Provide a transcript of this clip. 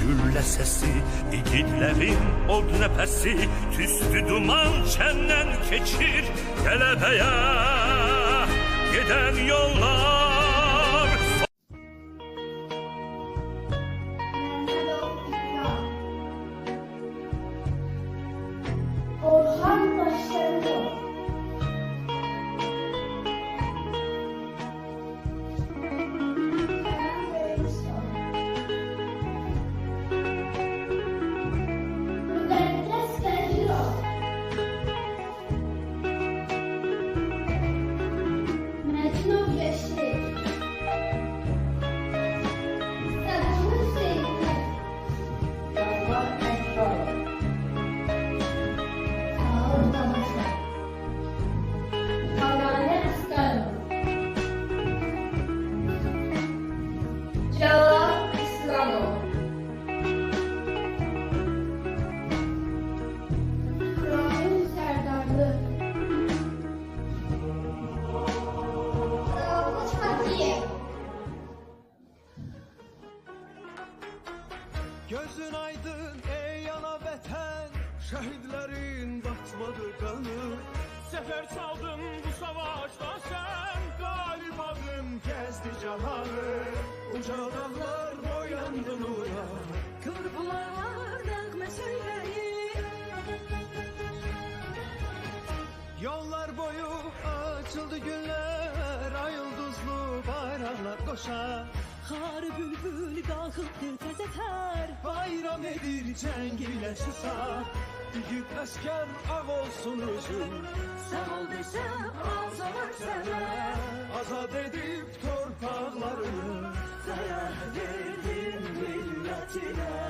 gülle sesi, igidlerin od nəfəsi, tüstü duman çəndən keçir qələbəyə gedən yollar. Orhan Başlarılı. Müqəddəs Qədirov. Məcnun Beşir. Səlahlı Hüseynlər. Yalvar Əkrəm. Celal İslamov. Rahim Serdarlı. Davut Hatiyev. Gözün aydın ey ana vətən, şəhidlərin batmadı qanı. Səfər çaldın bu savaşda sən, qalib adın gəzdi cahanı. Uca dağlar boyandı nura, Kırpılar nəğmə söyləyir. yollar boyu açıldı günlər, ay ulduzlu bayraqlar qoşar. Xar bülbül qalxıb dil təzətər. Bayram edir cəng ilə susar, igid əskər ağ olsun üzün. Sağ ol desəm alsalar sənə. Azad edib torpaqlarını, Fərəh verdin millətinə.